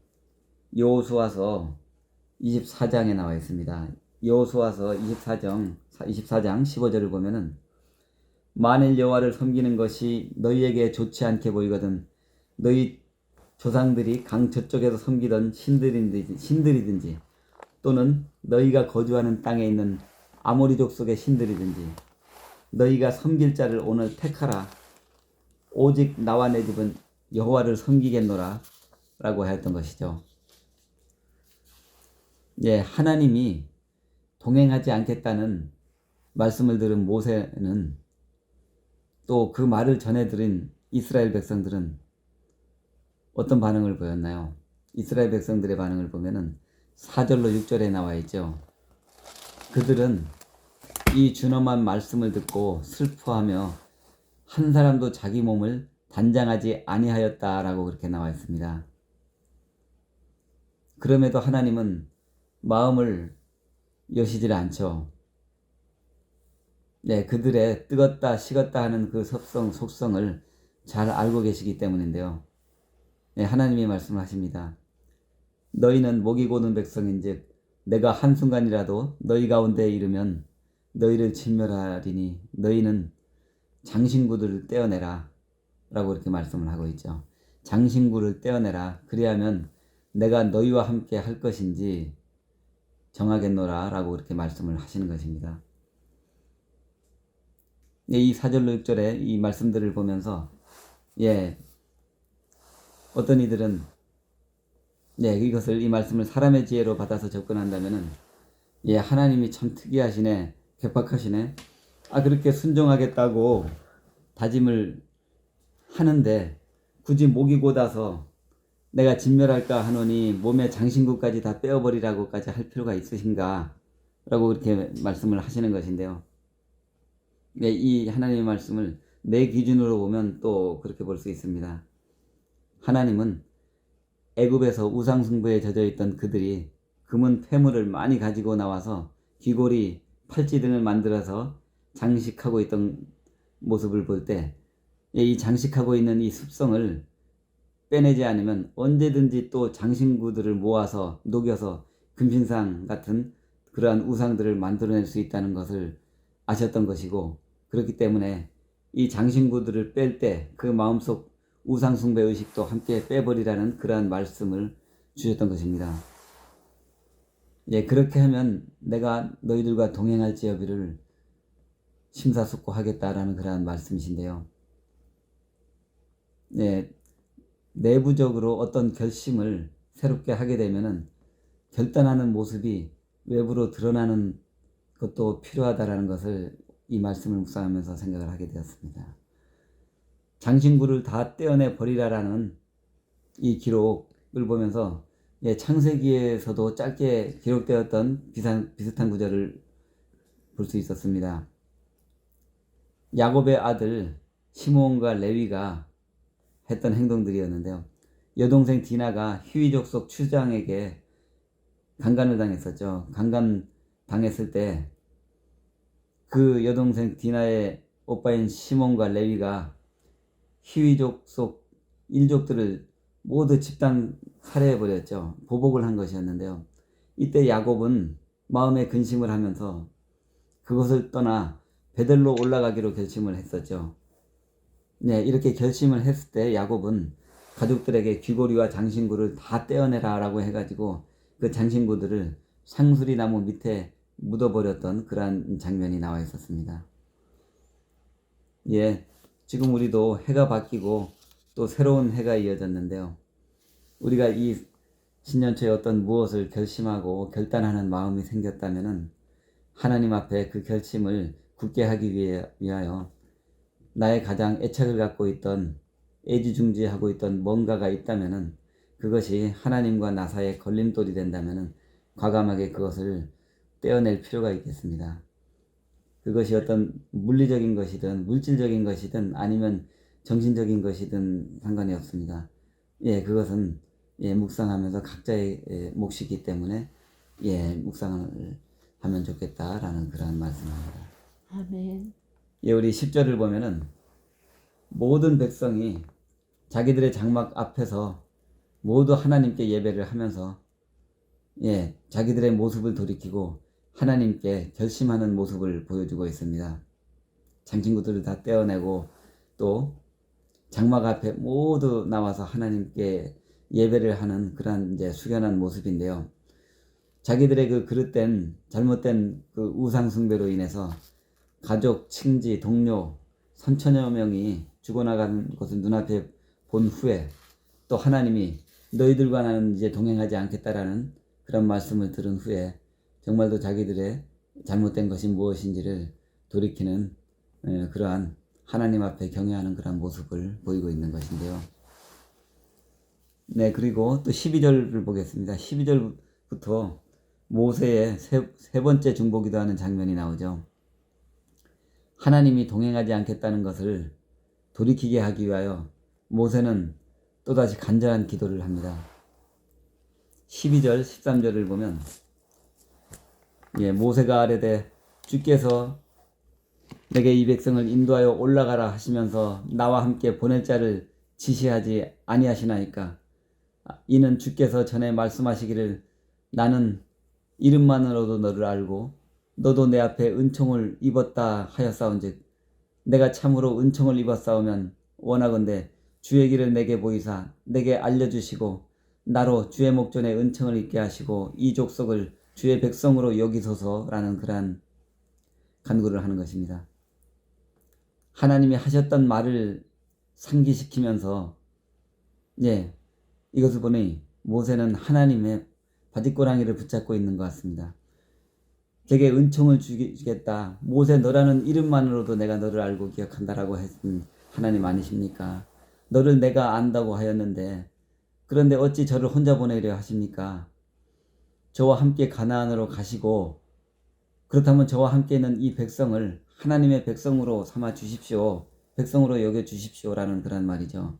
Speaker 3: 여호수아서 24장에 나와 있습니다. 여호수아서 24장 15절을 보면은 만일 여호와를 섬기는 것이 너희에게 좋지 않게 보이거든 너희 조상들이 강 저쪽에서 섬기던 신들이든지 또는 너희가 거주하는 땅에 있는 아모리 족속의 신들이든지 너희가 섬길 자를 오늘 택하라. 오직 나와 내 집은 여호와를 섬기겠노라 라고 하였던 것이죠. 하나님이 동행하지 않겠다는 말씀을 들은 모세는 또 그 말을 전해들은 이스라엘 백성들은 어떤 반응을 보였나요? 이스라엘 백성들의 반응을 보면은 4절로 6절에 나와 있죠. 그들은 이 준엄한 말씀을 듣고 슬퍼하며 한 사람도 자기 몸을 단장하지 아니하였다라고 그렇게 나와 있습니다. 그럼에도 하나님은 마음을 여시질 않죠. 그들의 뜨겁다 식었다 하는 그 속성을 잘 알고 계시기 때문인데요. 하나님이 말씀하십니다. 너희는 목이 고는 백성인즉 내가 한순간이라도 너희 가운데에 이르면 너희를 진멸하리니 너희는 장신구들을 떼어내라 라고 이렇게 말씀을 하고 있죠. 장신구를 떼어내라. 그리하면 내가 너희와 함께 할 것인지 정하겠노라 라고 이렇게 말씀을 하시는 것입니다. 이 4절로 6절의 이 말씀들을 보면서 어떤 이들은 이것을 이 말씀을 사람의 지혜로 받아서 접근한다면은 예, 하나님이 참 특이하시네, 괴팍하시네. 그렇게 순종하겠다고 다짐을 하는데 굳이 목이 곧아서 내가 진멸할까 하노니 몸의 장신구까지 다 빼어버리라고까지 할 필요가 있으신가? 라고 그렇게 말씀을 하시는 것인데요. 네, 이 하나님의 말씀을 내 기준으로 보면 또 그렇게 볼 수 있습니다. 하나님은 애굽에서 우상숭배에 젖어 있던 그들이 금은 폐물을 많이 가지고 나와서 귀고리, 팔찌 등을 만들어서 장식하고 있던 모습을 볼 때 이 장식하고 있는 이 습성을 빼내지 않으면 언제든지 또 장신구들을 모아서 녹여서 금신상 같은 그러한 우상들을 만들어낼 수 있다는 것을 아셨던 것이고, 그렇기 때문에 이 장신구들을 뺄 때 그 마음속 우상숭배 의식도 함께 빼버리라는 그러한 말씀을 주셨던 것입니다. 예, 그렇게 하면 내가 너희들과 동행할지어비를 심사숙고하겠다라는 그러한 말씀이신데요. 예, 내부적으로 어떤 결심을 새롭게 하게 되면은 결단하는 모습이 외부로 드러나는 것도 필요하다라는 것을 이 말씀을 묵상하면서 생각을 하게 되었습니다. 장신구를 다 떼어내 버리라라는 이 기록을 보면서 창세기에서도 짧게 기록되었던 비슷한 구절을 볼 수 있었습니다. 야곱의 아들 시므온과 레위가 했던 행동들이었는데요. 여동생 디나가 휴이 족속 추장에게 강간을 당했었죠. 강간 당했을 때 그 여동생 디나의 오빠인 시몬과 레위가 휴이 족속 일족들을 모두 집단 살해해버렸죠. 보복을 한 것이었는데요. 이때 야곱은 마음에 근심을 하면서 그것을 떠나 베들로 올라가기로 결심을 했었죠. 네, 이렇게 결심을 했을 때 야곱은 가족들에게 귀고리와 장신구를 다 떼어내라 라고 해가지고 그 장신구들을 상수리 나무 밑에 묻어버렸던 그러한 장면이 나와 있었습니다. 예, 지금 우리도 해가 바뀌고 또 새로운 해가 이어졌는데요. 우리가 이 신년초에 어떤 무엇을 결심하고 결단하는 마음이 생겼다면은 하나님 앞에 그 결심을 굳게 하기 위하여 나의 가장 애착을 갖고 있던 애지중지하고 있던 뭔가가 있다면은 그것이 하나님과 나 사이에 걸림돌이 된다면은 과감하게 그것을 떼어낼 필요가 있겠습니다. 그것이 어떤 물리적인 것이든 물질적인 것이든 아니면 정신적인 것이든 상관이 없습니다. 예, 그것은 묵상하면서 각자의 몫이기 때문에 묵상을 하면 좋겠다라는 그런 말씀입니다.
Speaker 1: 아멘.
Speaker 3: 우리 10절을 보면은 모든 백성이 자기들의 장막 앞에서 모두 하나님께 예배를 하면서 자기들의 모습을 돌이키고 하나님께 결심하는 모습을 보여주고 있습니다. 장신구들을 다 떼어내고 또 장막 앞에 모두 나와서 하나님께 예배를 하는 그러한 숙연한 모습인데요. 자기들의 그 그릇된 잘못된 그 우상 숭배로 인해서 가족, 친지, 동료, 3천여 명이 죽어나가는 것을 눈앞에 본 후에 또 하나님이 너희들과 나는 이제 동행하지 않겠다라는 그런 말씀을 들은 후에 정말도 자기들의 잘못된 것이 무엇인지를 돌이키는 그러한 하나님 앞에 경외하는 그런 모습을 보이고 있는 것인데요. 네, 그리고 또 12절을 보겠습니다. 12절부터 모세의 세 번째 중보기도 하는 장면이 나오죠. 하나님이 동행하지 않겠다는 것을 돌이키게 하기 위하여 모세는 또다시 간절한 기도를 합니다. 12절, 13절을 보면 모세가 아뢰되 주께서 내게 이 백성을 인도하여 올라가라 하시면서 나와 함께 보낼 자를 지시하지 아니하시나이까. 이는 주께서 전에 말씀하시기를 나는 이름만으로도 너를 알고 너도 내 앞에 은총을 입었다 하였사온즉 내가 참으로 은총을 입었사오면 원하건대 주의 길을 내게 보이사 내게 알려주시고 나로 주의 목전에 은총을 입게 하시고 이 족속을 주의 백성으로 여기소서라는 그러한 간구를 하는 것입니다. 하나님이 하셨던 말을 상기시키면서 이것을 보니 모세는 하나님의 바짓고랑이를 붙잡고 있는 것 같습니다. 제게 은총을 주겠다. 모세 너라는 이름만으로도 내가 너를 알고 기억한다라고 했던 하나님 아니십니까? 너를 내가 안다고 하였는데 그런데 어찌 저를 혼자 보내려 하십니까? 저와 함께 가나안으로 가시고 그렇다면 저와 함께 있는 이 백성을 하나님의 백성으로 삼아 주십시오. 백성으로 여겨 주십시오라는 그런 말이죠.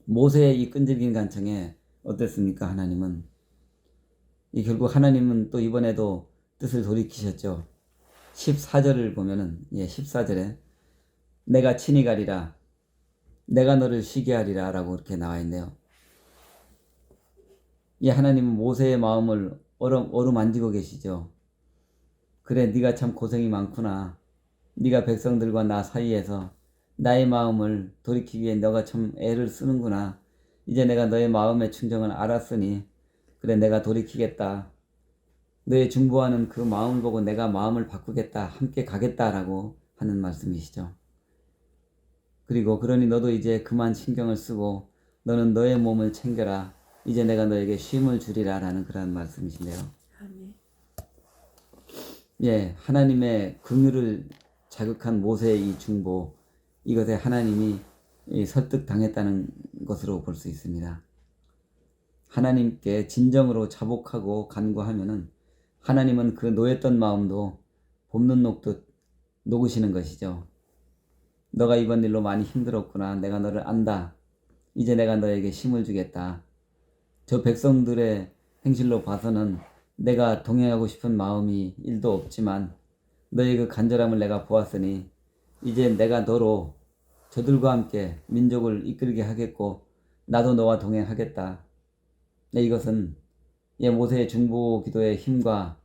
Speaker 3: 모세의 이 끈질긴 간청에 어땠습니까? 하나님은 결국 하나님은 또 이번에도 뜻을 돌이키셨죠. 14절을 보면은 14절에 내가 친히 가리라 내가 너를 쉬게 하리라 라고 이렇게 나와 있네요. 하나님은 모세의 마음을 어루만지고 계시죠. 그래 네가 참 고생이 많구나. 네가 백성들과 나 사이에서 나의 마음을 돌이키기 위해 너가 참 애를 쓰는구나. 이제 내가 너의 마음의 충정을 알았으니 그래 내가 돌이키겠다. 너의 중보하는 그 마음을 보고 내가 마음을 바꾸겠다. 함께 가겠다라고 하는 말씀이시죠. 그리고 그러니 너도 이제 그만 신경을 쓰고 너는 너의 몸을 챙겨라. 이제 내가 너에게 쉼을 주리라 라는 그런 말씀이신데요.
Speaker 1: 아멘.
Speaker 3: 하나님의 긍휼을 자극한 모세의 이 중보, 이것에 하나님이 설득당했다는 것으로 볼 수 있습니다. 하나님께 진정으로 자복하고 간구하면은 하나님은 그 노였던 마음도 봄눈 녹듯 녹으시는 것이죠. 너가 이번 일로 많이 힘들었구나. 내가 너를 안다. 이제 내가 너에게 힘을 주겠다. 저 백성들의 행실로 봐서는 내가 동행하고 싶은 마음이 1도 없지만 너의 그 간절함을 내가 보았으니 이제 내가 너로 저들과 함께 민족을 이끌게 하겠고 나도 너와 동행하겠다. 이것은 모세의 중보 기도의 힘과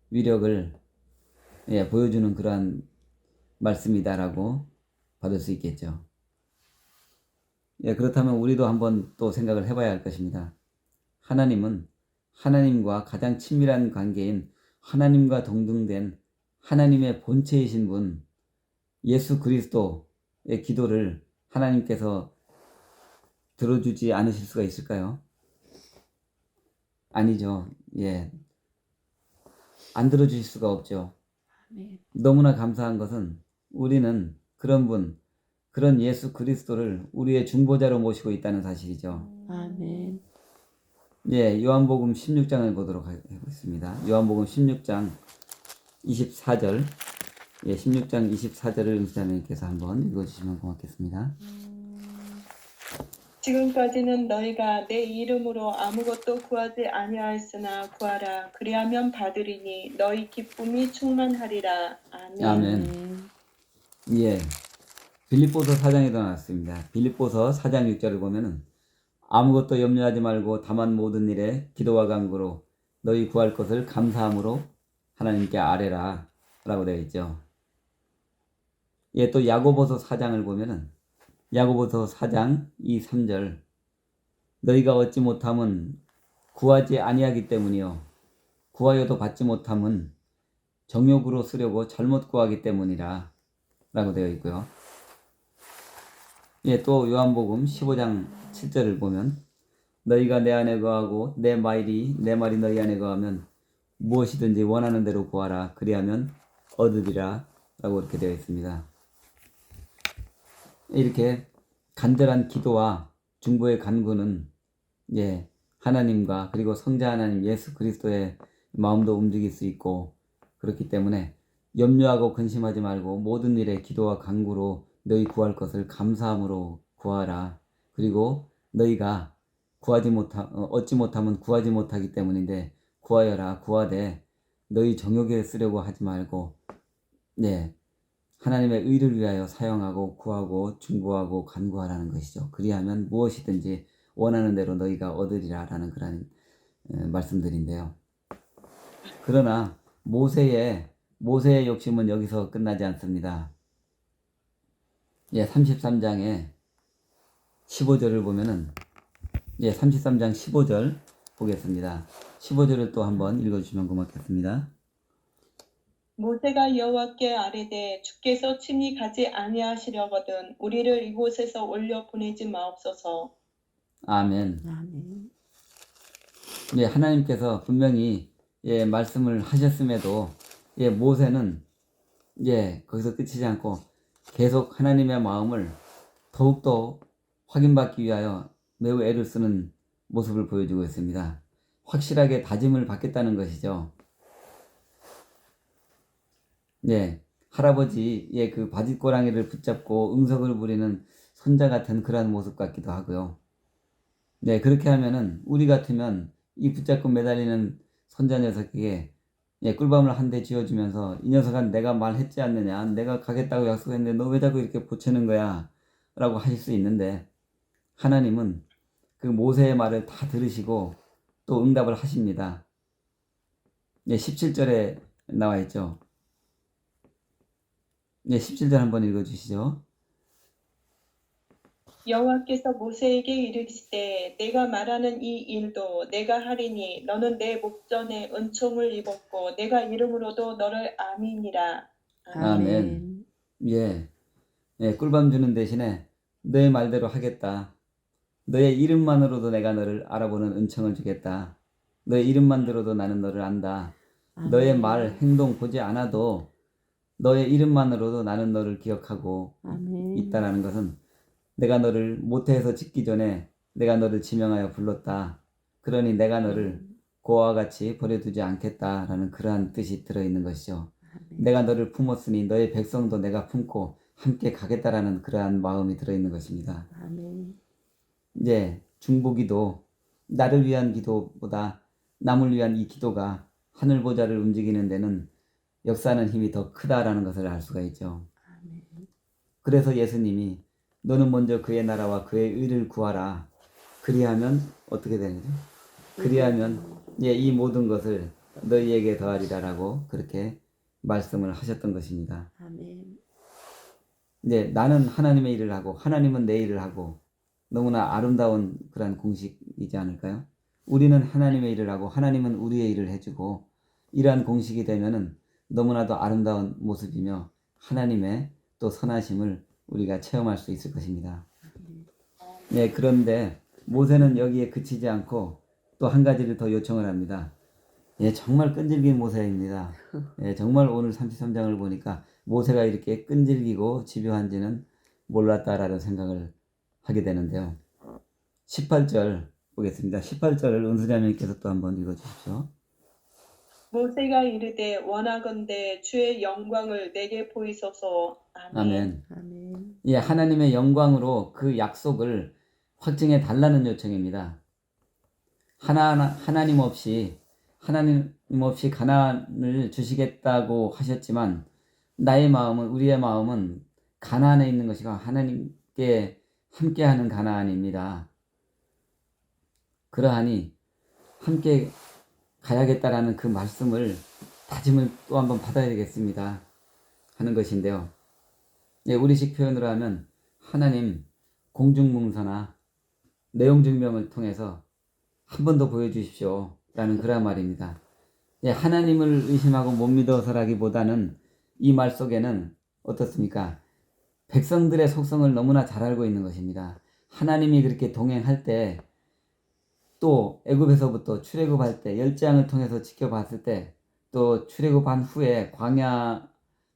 Speaker 3: 위력을 보여주는 그러한 말씀이다라고 받을 수 있겠죠. 그렇다면 우리도 한번 또 생각을 해봐야 할 것입니다. 하나님은 하나님과 가장 친밀한 관계인 하나님과 동등된 하나님의 본체이신 분 예수 그리스도의 기도를 하나님께서 들어주지 않으실 수가 있을까요? 아니죠. 안 들어주실 수가 없죠.
Speaker 1: 아멘.
Speaker 3: 너무나 감사한 것은 우리는 그런 분, 그런 예수 그리스도를 우리의 중보자로 모시고 있다는 사실이죠.
Speaker 1: 아멘.
Speaker 3: 요한복음 16장을 보도록 하겠습니다. 요한복음 16장 24절 16장 24절을 은사님께서 한번 읽어주시면 고맙겠습니다.
Speaker 2: 지금까지는 너희가 내 이름으로 아무것도 구하지 아니하였으나 구하라. 그리하면 받으리니 너희 기쁨이 충만하리라. 아멘.
Speaker 3: 아멘. 빌립보서 4장에도 나왔습니다. 빌립보서 4장 6절을 보면은 아무것도 염려하지 말고 다만 모든 일에 기도와 간구로 너희 구할 것을 감사함으로 하나님께 아뢰라 라고 되어 있죠. 또 야고보서 4장을 보면은 야고보서 4장 2, 3절 너희가 얻지 못함은 구하지 아니하기 때문이요 구하여도 받지 못함은 정욕으로 쓰려고 잘못 구하기 때문이라 라고 되어 있고요. 또 요한복음 15장 7절을 보면 너희가 내 안에 거하고 내 말이 너희 안에 거하면 무엇이든지 원하는 대로 구하라 그리하면 얻으리라 라고 이렇게 되어 있습니다. 이렇게 간절한 기도와 중보의 간구는 하나님과 그리고 성자 하나님 예수 그리스도의 마음도 움직일 수 있고 그렇기 때문에 염려하고 근심하지 말고 모든 일에 기도와 간구로 너희 구할 것을 감사함으로 구하라. 그리고 너희가 얻지 못하면 구하지 못하기 때문인데 구하여라. 구하되 너희 정욕에 쓰려고 하지 말고 하나님의 의를 위하여 사용하고 구하고 중보하고 간구하라는 것이죠. 그리하면 무엇이든지 원하는 대로 너희가 얻으리라 라는 그런 말씀들인데요. 그러나 모세의 욕심은 여기서 끝나지 않습니다. 33장에 15절을 보면은 33장 15절 보겠습니다. 15절을 또 한번 읽어주시면 고맙겠습니다.
Speaker 2: 모세가 여호와께 아뢰되 주께서 친히 가지 아니하시려거든 우리를 이곳에서 올려 보내지 마옵소서.
Speaker 3: 아멘.
Speaker 1: 아멘.
Speaker 3: 하나님께서 분명히 예, 말씀을 하셨음에도 예, 모세는 예, 거기서 끝이지 않고 계속 하나님의 마음을 더욱더 확인받기 위하여 매우 애를 쓰는 모습을 보여주고 있습니다. 확실하게 다짐을 받겠다는 것이죠. 네, 할아버지의 그 바짓고랑이를 붙잡고 응석을 부리는 손자 같은 그러한 모습 같기도 하고요. 네, 그렇게 하면은 우리 같으면 이 붙잡고 매달리는 손자 녀석에게 예, 꿀밤을 한 대 쥐어주면서 이 녀석아 내가 말했지 않느냐, 내가 가겠다고 약속했는데 너 왜 자꾸 이렇게 보채는 거야 라고 하실 수 있는데 하나님은 그 모세의 말을 다 들으시고 또 응답을 하십니다. 네, 17절에 나와 있죠. 네, 17절 한번 읽어주시죠.
Speaker 2: 여호와께서 모세에게 이르시되 내가 말하는 이 일도 내가 하리니 너는 내 목전에 은총을 입었고 내가 이름으로도 너를 아미니라.
Speaker 3: 아멘. 예, 예, 꿀밤 주는 대신에 너의 말대로 하겠다. 너의 이름만으로도 내가 너를 알아보는 은총을 주겠다. 너의 이름만 들어도 나는 너를 안다. 너의 말, 행동 보지 않아도 너의 이름만으로도 나는 너를 기억하고 있다라는 것은 내가 너를 모태에서 짓기 전에 내가 너를 지명하여 불렀다. 그러니 내가 너를 고아와 같이 버려두지 않겠다라는 그러한 뜻이 들어있는 것이죠. 내가 너를 품었으니 너의 백성도 내가 품고 함께 가겠다라는 그러한 마음이 들어있는 것입니다. 이제 중보기도 나를 위한 기도보다 남을 위한 이 기도가 하늘 보좌를 움직이는 데는 역사하는 힘이 더 크다라는 것을 알 수가 있죠. 그래서 예수님이 너는 먼저 그의 나라와 그의 의를 구하라. 그리하면 어떻게 되는 거죠? 그리하면 예, 이 모든 것을 너희에게 더하리라라고 그렇게 말씀을 하셨던 것입니다. 네, 나는 하나님의 일을 하고 하나님은 내 일을 하고 너무나 아름다운 그런 공식이지 않을까요? 우리는 하나님의 일을 하고 하나님은 우리의 일을 해주고 이러한 공식이 되면은 너무나도 아름다운 모습이며 하나님의 또 선하심을 우리가 체험할 수 있을 것입니다. 네, 그런데 모세는 여기에 그치지 않고 또 한 가지를 더 요청을 합니다. 예, 정말 끈질긴 모세입니다. 예, 정말 오늘 33장을 보니까 모세가 이렇게 끈질기고 집요한지는 몰랐다라는 생각을 하게 되는데요. 18절 보겠습니다. 18절을 은수자매님께서 또 한번 읽어주십시오.
Speaker 2: 모세가 이르되 원하건대 주의 영광을 내게 보이소서. 아멘.
Speaker 3: 예, 하나님의 영광으로 그 약속을 확증해 달라는 요청입니다. 하나님 없이 가나안을 주시겠다고 하셨지만 우리의 마음은 가나안에 있는 것이 하나님께 함께하는 가나안입니다. 그러하니 함께 가야겠다라는 그 말씀을 다짐을 또 한번 받아야 되겠습니다 하는 것인데요. 예, 우리식 표현으로 하면 하나님 공중문서나 내용 증명을 통해서 한 번 더 보여주십시오 라는 그런 말입니다. 예, 하나님을 의심하고 못 믿어서라기보다는 이 말 속에는 어떻습니까? 백성들의 속성을 너무나 잘 알고 있는 것입니다. 하나님이 그렇게 동행할 때 또 애굽에서부터 출애굽할 때 열장을 통해서 지켜봤을 때 또 출애굽한 후에 광야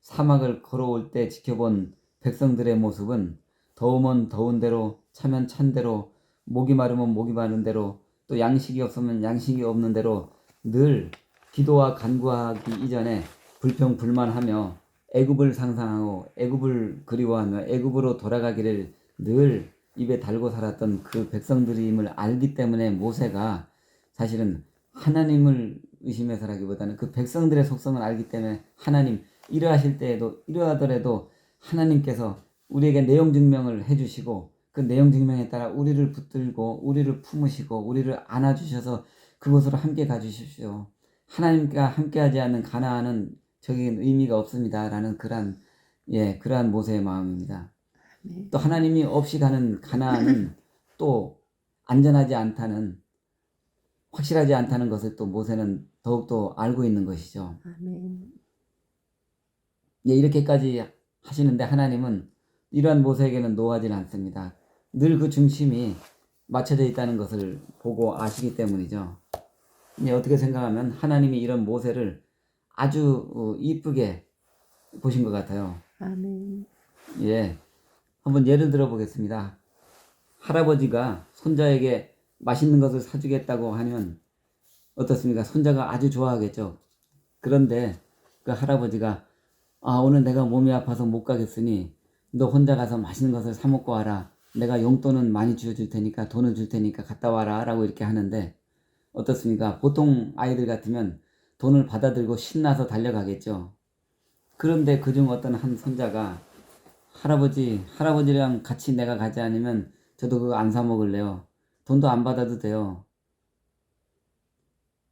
Speaker 3: 사막을 걸어올 때 지켜본 백성들의 모습은 더우면 더운 대로 차면 찬 대로 목이 마르면 목이 마른 대로 또 양식이 없으면 양식이 없는 대로 늘 기도와 간구하기 이전에 불평불만하며 애굽을 상상하고 애굽을 그리워하며 애굽으로 돌아가기를 늘 입에 달고 살았던 그 백성들임을 알기 때문에 모세가 사실은 하나님을 의심해서라기보다는 그 백성들의 속성을 알기 때문에 하나님 이러하더라도 하나님께서 우리에게 내용 증명을 해주시고 그 내용 증명에 따라 우리를 붙들고 우리를 품으시고 우리를 안아주셔서 그곳으로 함께 가주십시오. 하나님과 함께하지 않는 가나안은 적인 의미가 없습니다 라는 그러한 모세의 마음입니다. 또 하나님이 없이 가는 가나안은 또 안전하지 않다는 확실하지 않다는 것을 또 모세는 더욱더 알고 있는 것이죠. 예, 이렇게까지 하시는데 하나님은 이러한 모세에게는 노하지는 않습니다. 늘 그 중심이 맞춰져 있다는 것을 보고 아시기 때문이죠. 어떻게 생각하면 하나님이 이런 모세를 아주 이쁘게 보신 것 같아요.
Speaker 1: 아멘.
Speaker 3: 예, 한번 예를 들어 보겠습니다. 할아버지가 손자에게 맛있는 것을 사주겠다고 하면 어떻습니까? 손자가 아주 좋아하겠죠. 그런데 그 할아버지가 오늘 내가 몸이 아파서 못 가겠으니 너 혼자 가서 맛있는 것을 사 먹고 와라. 내가 용돈은 많이 줄 테니까 돈을 줄 테니까 갔다 와라 라고 이렇게 하는데 어떻습니까? 보통 아이들 같으면 돈을 받아들고 신나서 달려가겠죠. 그런데 그중 어떤 한 손자가 할아버지랑 같이 내가 가지 않으면 저도 그거 안 사 먹을래요. 돈도 안 받아도 돼요.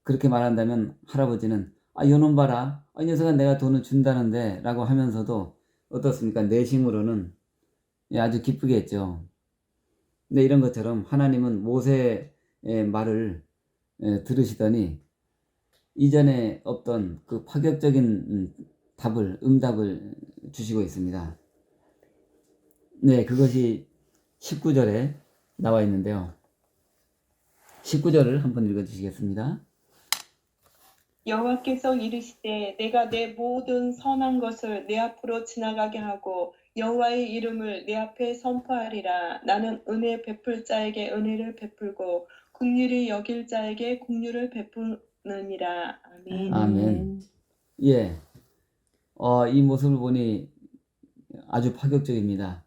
Speaker 3: 그렇게 말한다면 할아버지는 요놈 봐라. 이 녀석은 내가 돈을 준다는데 라고 하면서도 어떻습니까? 내심으로는 아주 기쁘겠죠. 근데 이런 것처럼 하나님은 모세의 말을 들으시더니 이전에 없던 그 파격적인 응답을 주시고 있습니다. 네, 그것이 19절에 나와 있는데요. 19절을 한번 읽어주시겠습니다.
Speaker 2: 여호와께서 이르시되 내가 내 모든 선한 것을 내 앞으로 지나가게 하고 여호와의 이름을 내 앞에 선포하리라. 나는 은혜 베풀 자에게 은혜를 베풀고 긍휼히 여길 자에게 긍휼을 베푸느니라. 아멘.
Speaker 3: 아멘. 예, 이 모습을 보니 아주 파격적입니다.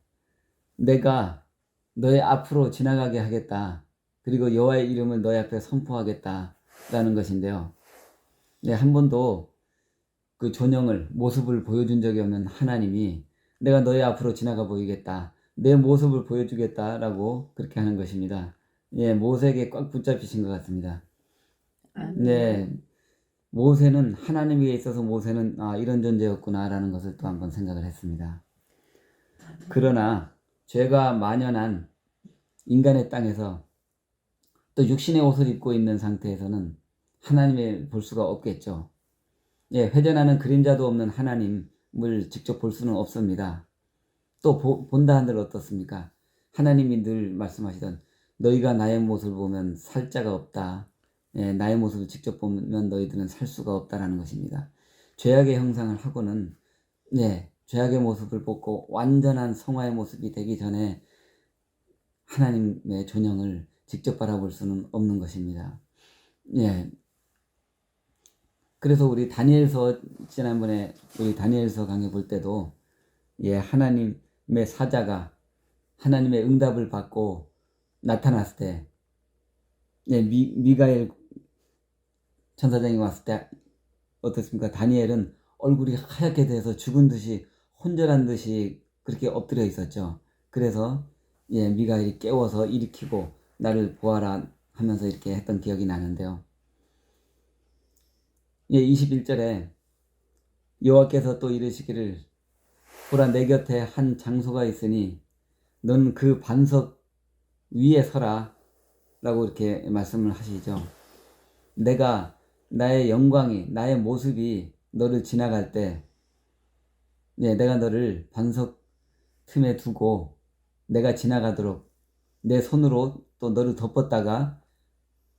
Speaker 3: 내가 너의 앞으로 지나가게 하겠다. 그리고 여호와의 이름을 너의 앞에 선포하겠다라는 것인데요. 네, 한 번도 그 모습을 보여준 적이 없는 하나님이 내가 너의 앞으로 지나가 보이겠다. 내 모습을 보여주겠다라고 그렇게 하는 것입니다. 예, 모세에게 꽉 붙잡히신 것 같습니다. 네, 모세는 하나님에 있어서 모세는 이런 존재였구나라는 것을 또 한번 생각을 했습니다. 그러나 죄가 만연한 인간의 땅에서 또 육신의 옷을 입고 있는 상태에서는 하나님을 볼 수가 없겠죠. 예, 회전하는 그림자도 없는 하나님을 직접 볼 수는 없습니다. 또 본다 한들 어떻습니까? 하나님이 늘 말씀하시던 너희가 나의 모습을 보면 살 자가 없다. 예, 나의 모습을 직접 보면 너희들은 살 수가 없다라는 것입니다. 죄악의 형상을 하고는 죄악의 모습을 보고 완전한 성화의 모습이 되기 전에 하나님의 존영을 직접 바라볼 수는 없는 것입니다. 예. 그래서 우리 지난번에 우리 다니엘서 강의 볼 때도 하나님의 사자가 하나님의 응답을 받고 나타났을 때 미가엘 천사장이 왔을 때 어떻습니까? 다니엘은 얼굴이 하얗게 돼서 죽은 듯이 혼절한 듯이 그렇게 엎드려 있었죠. 그래서 미가엘이 깨워서 일으키고 나를 보아라 하면서 이렇게 했던 기억이 나는데요. 21절에 여호와께서 또 이르시기를 보라 내 곁에 한 장소가 있으니 넌 그 반석 위에 서라 라고 이렇게 말씀을 하시죠. 내가 나의 영광이 나의 모습이 너를 지나갈 때 내가 너를 반석 틈에 두고 내가 지나가도록 내 손으로 또 너를 덮었다가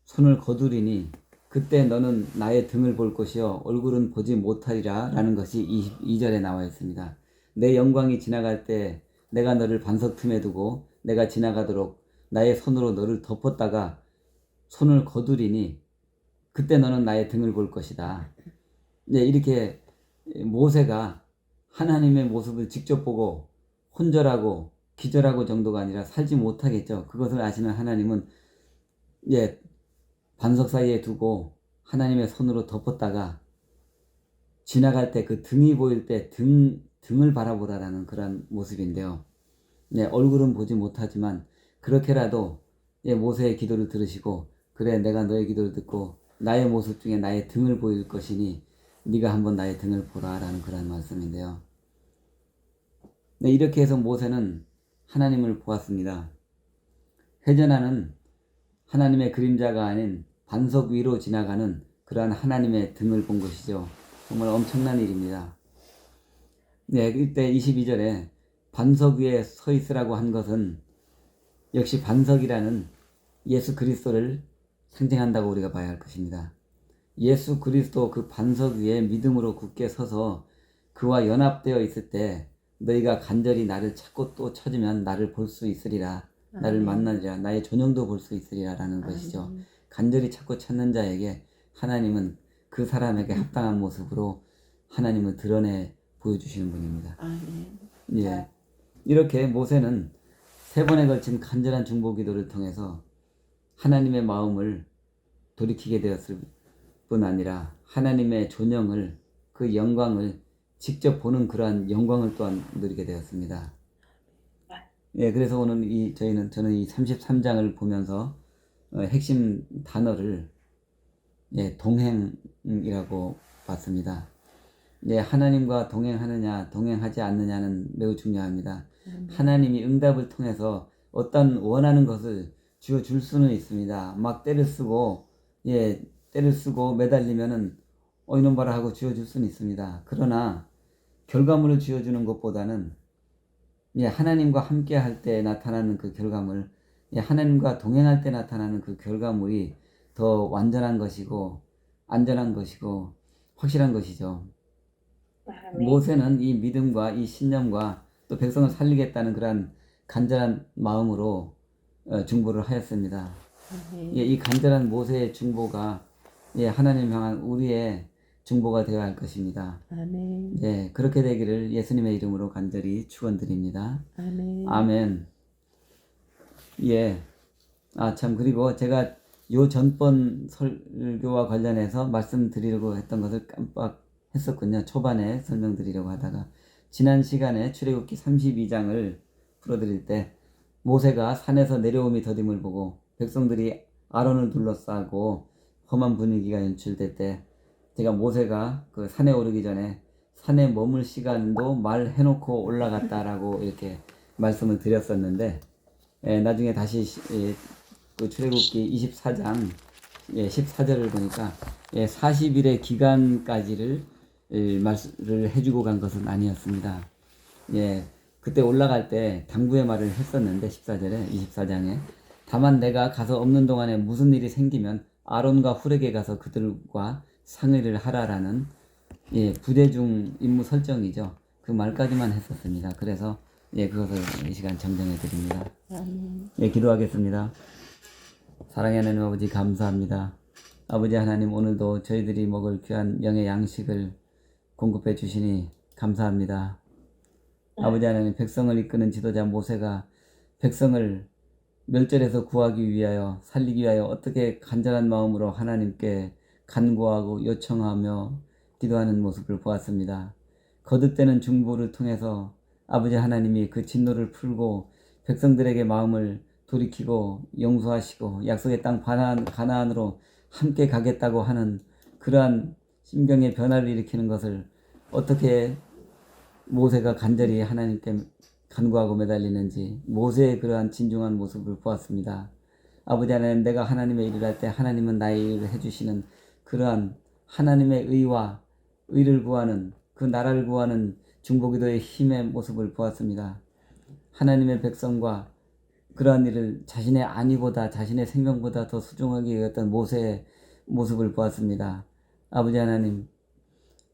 Speaker 3: 손을 거두리니 그때 너는 나의 등을 볼 것이요 얼굴은 보지 못하리라 라는 것이 22절에 나와 있습니다. 내 영광이 지나갈 때 내가 너를 반석 틈에 두고 내가 지나가도록 나의 손으로 너를 덮었다가 손을 거두리니 그때 너는 나의 등을 볼 것이다. 이렇게 모세가 하나님의 모습을 직접 보고 혼절하고 기절하고 정도가 아니라 살지 못하겠죠. 그것을 아시는 하나님은 반석 사이에 두고 하나님의 손으로 덮었다가 지나갈 때 그 등이 보일 때 등을 바라보라라는 그런 모습인데요. 얼굴은 보지 못하지만 그렇게라도 모세의 기도를 들으시고 그래 내가 너의 기도를 듣고 나의 모습 중에 나의 등을 보일 것이니 네가 한번 나의 등을 보라 라는 그런 말씀인데요. 이렇게 해서 모세는 하나님을 보았습니다. 회전하는 하나님의 그림자가 아닌 반석 위로 지나가는 그러한 하나님의 등을 본 것이죠. 정말 엄청난 일입니다. 이때 22절에 반석 위에 서 있으라고 한 것은 역시 반석이라는 예수 그리스도를 상징한다고 우리가 봐야 할 것입니다. 예수 그리스도 그 반석 위에 믿음으로 굳게 서서 그와 연합되어 있을 때 너희가 간절히 나를 찾고 또 찾으면 나를 볼 수 있으리라. 나를
Speaker 1: 아멘.
Speaker 3: 만나리라. 나의 존영도 볼 수 있으리라 라는 것이죠.
Speaker 1: 아멘.
Speaker 3: 간절히 찾고 찾는 자에게 하나님은 그 사람에게 합당한 모습으로 하나님을 드러내 보여주시는 분입니다.
Speaker 1: 아멘.
Speaker 3: 예. 이렇게 모세는 3번에 걸친 간절한 중보 기도를 통해서 하나님의 마음을 돌이키게 되었을 뿐 아니라 하나님의 존영을, 그 영광을 직접 보는 그러한 영광을 또한 누리게 되었습니다. 예, 그래서 오늘 저는 이 33장을 보면서 핵심 단어를 동행이라고 봤습니다. 예, 하나님과 동행하느냐, 동행하지 않느냐는 매우 중요합니다. 하나님이 응답을 통해서 어떤 원하는 것을 주어줄 수는 있습니다. 막 때를 쓰고 매달리면은 이놈 봐라 하고 주어줄 수는 있습니다. 그러나 결과물을 주어주는 것보다는 하나님과 함께 할 때 나타나는 그 결과물, 하나님과 동행할 때 나타나는 그 결과물이 더 완전한 것이고 안전한 것이고 확실한 것이죠.
Speaker 2: 아멘.
Speaker 3: 모세는 이 믿음과 이 신념과 또 백성을 살리겠다는 그러한 간절한 마음으로 중보를 하였습니다.
Speaker 1: 아멘.
Speaker 3: 이 간절한 모세의 중보가 하나님 향한 우리의 중보가 되어야 할 것입니다.
Speaker 1: 아멘.
Speaker 3: 그렇게 되기를 예수님의 이름으로 간절히 축원드립니다.
Speaker 1: 아멘.
Speaker 3: 아멘. 참, 그리고 제가 요 전번 설교와 관련해서 말씀드리려고 했던 것을 깜빡했었군요. 초반에 설명드리려고 하다가 지난 시간에 출애굽기 32장을 풀어드릴 때 모세가 산에서 내려옴이 더딤을 보고 백성들이 아론을 둘러싸고 험한 분위기가 연출될 때 제가 모세가 그 산에 오르기 전에 산에 머물 시간도 말해놓고 올라갔다라고 이렇게 말씀을 드렸었는데 나중에 다시 그 출애굽기 24장 14절을 보니까 40일의 기간까지를 말을 해주고 간 것은 아니었습니다. 그때 올라갈 때 당부의 말을 했었는데 14절에 24장에 다만 내가 가서 없는 동안에 무슨 일이 생기면 아론과 훌에게 가서 그들과 상의를 하라라는 부대 중 임무 설정이죠. 그 말까지만 했었습니다. 그래서 그것을 이 시간 정정해 드립니다.
Speaker 1: 아멘.
Speaker 3: 기도하겠습니다. 사랑의 하나님 아버지 감사합니다. 아버지 하나님 오늘도 저희들이 먹을 귀한 영의 양식을 공급해 주시니 감사합니다. 아버지 하나님 백성을 이끄는 지도자 모세가 백성을 멸절해서 구하기 위하여 살리기 위하여 어떻게 간절한 마음으로 하나님께 간구하고 요청하며 기도하는 모습을 보았습니다. 거듭되는 중보를 통해서 아버지 하나님이 그 진노를 풀고 백성들에게 마음을 돌이키고 용서하시고 약속의 땅 가나안으로 함께 가겠다고 하는 그러한 심경의 변화를 일으키는 것을 어떻게 모세가 간절히 하나님께 간구하고 매달리는지 모세의 그러한 진중한 모습을 보았습니다. 아버지 하나님, 내가 하나님의 일을 할 때 하나님은 나의 일을 해주시는 그러한 하나님의 의와 의를 구하는 그 나라를 구하는 중보기도의 힘의 모습을 보았습니다. 하나님의 백성과 그러한 일을 자신의 안위보다 자신의 생명보다 더 소중하게 여겼던 모세의 모습을 보았습니다. 아버지 하나님,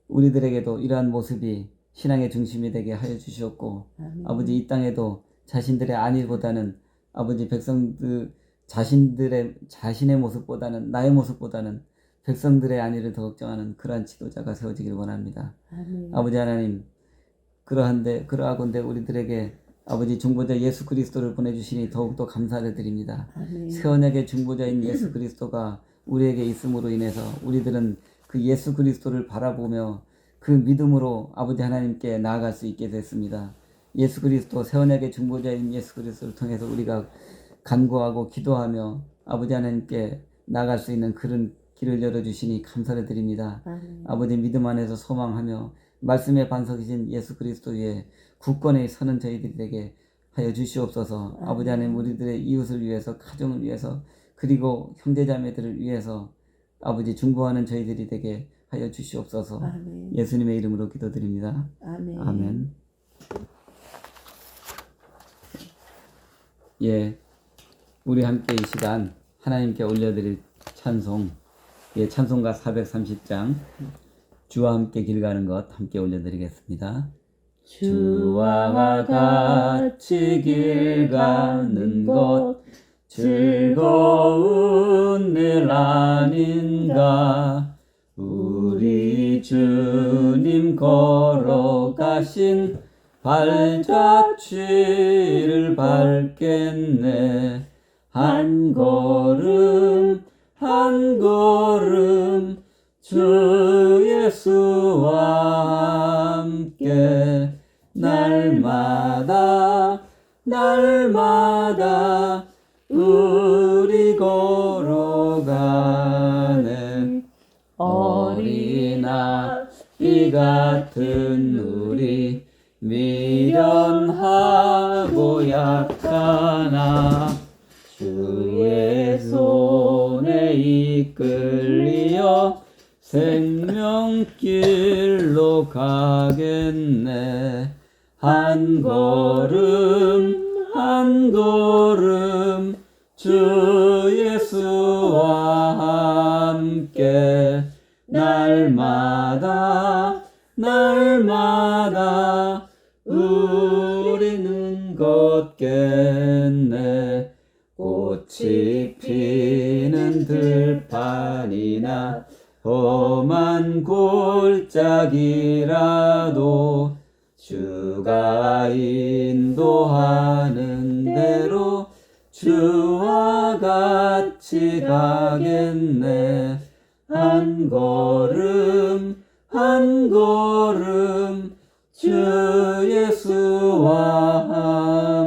Speaker 3: 우리들에게도 이러한 모습이 신앙의 중심이 되게 하여 주시옵고 아버지 이 땅에도 자신들의 안위보다는 아버지 백성들 자신의 모습보다는 나의 모습보다는 백성들의 안위를 더 걱정하는 그러한 지도자가 세워지길 원합니다. 아버지 하나님, 그러하건대 우리들에게 아버지 중보자 예수 그리스도를 보내주시니 더욱더 감사를 드립니다. 새 언약의 중보자인 예수 그리스도가 우리에게 있음으로 인해서 우리들은 그 예수 그리스도를 바라보며 그 믿음으로 아버지 하나님께 나아갈 수 있게 됐습니다. 예수 그리스도 새 언약의 중보자인 예수 그리스도를 통해서 우리가 간구하고 기도하며 아버지 하나님께 나아갈 수 있는 그런 길을 열어주시니 감사를 드립니다. 아버지 믿음 안에서 소망하며 말씀의 반석이신 예수 그리스도 위에 굳건히 서는 저희들이 되게 하여 주시옵소서. 아버지 하나님, 우리들의 이웃을 위해서, 가정을 위해서, 그리고 형제자매들을 위해서 아버지 중보하는 저희들이 되게 하여 주시옵소서. 예수님의 이름으로 기도드립니다. 아멘. 우리 함께 이 시간 하나님께 올려드릴 찬송 예, 찬송가 430장 주와 함께 길 가는 것 함께 올려드리겠습니다. 주와 같이 길 가는 것 즐거운 일 아닌가. 우리 주님 걸어가신 발자취를 밟겠네. 한 걸음 한 걸음 주 예수와 함께 날마다 날마다 우리 걸어가네. 어린아이 같은 우리 미련하고 약하나 주의 손에 이끌려 생명길로 가겠네. 한 걸음 한 걸음 주 예수와 함께 날마다 날마다 우리는 걷겠네. 꽃이 피는 들판이나 험한 골짜기라도 주가 인도하는 대로 주와 같이 가겠네. 한 걸음 한 걸음 주 예수와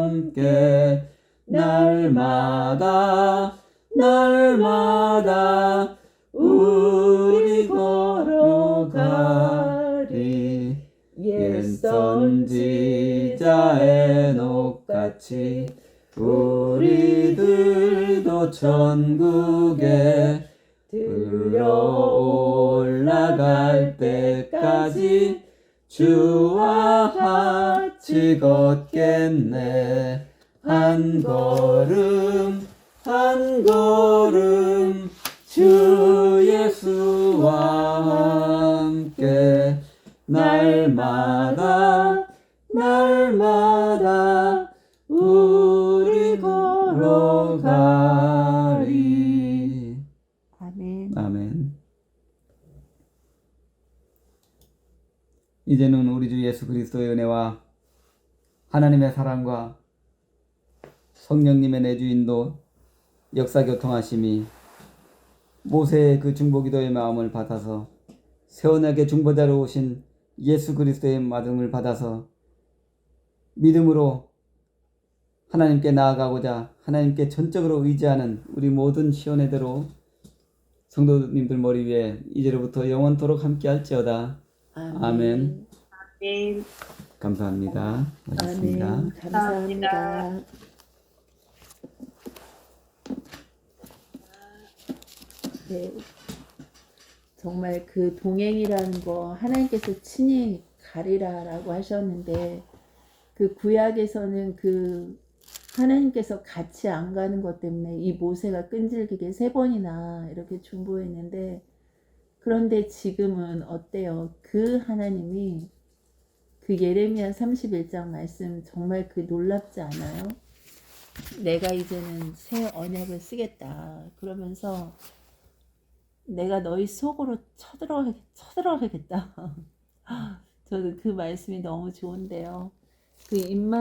Speaker 3: 함께 날마다 날마다 우리 걸어가리. 옛 선지자 에녹같이 우리들도 천국에 들어 올라갈 때까지 주와 같이 걷겠네. 한 걸음 한 걸음 주 예수와 함께 날마다 날마다 우리 걸어가리.
Speaker 1: 아멘.
Speaker 3: 아멘. 이제는 우리 주 예수 그리스도의 은혜와 하나님의 사랑과 성령님의 내주인도 역사교통하심이 모세의 그 중보기도의 마음을 받아서 새 언약의 중보자로 오신 예수 그리스도의 마음을 받아서 믿음으로 하나님께 나아가고자 하나님께 전적으로 의지하는 우리 모든 시온회대로 성도님들 머리 위에 이제로부터 영원토록 함께 할지어다. 아멘.
Speaker 2: 아멘.
Speaker 3: 감사합니다. 고맙습니다.
Speaker 1: 아멘. 감사합니다. 네. 정말 그 동행이라는 거 하나님께서 친히 가리라라고 하셨는데 그 구약에서는 그 하나님께서 같이 안 가는 것 때문에 이 모세가 끈질기게 3번이나 이렇게 중보했는데 그런데 지금은 어때요? 그 하나님이 그 예레미야 31장 말씀 정말 그 놀랍지 않아요? 내가 이제는 새 언약을 쓰겠다. 그러면서 내가 너희 속으로 쳐들어가겠다. 저는 그 말씀이 너무 좋은데요. 그 입만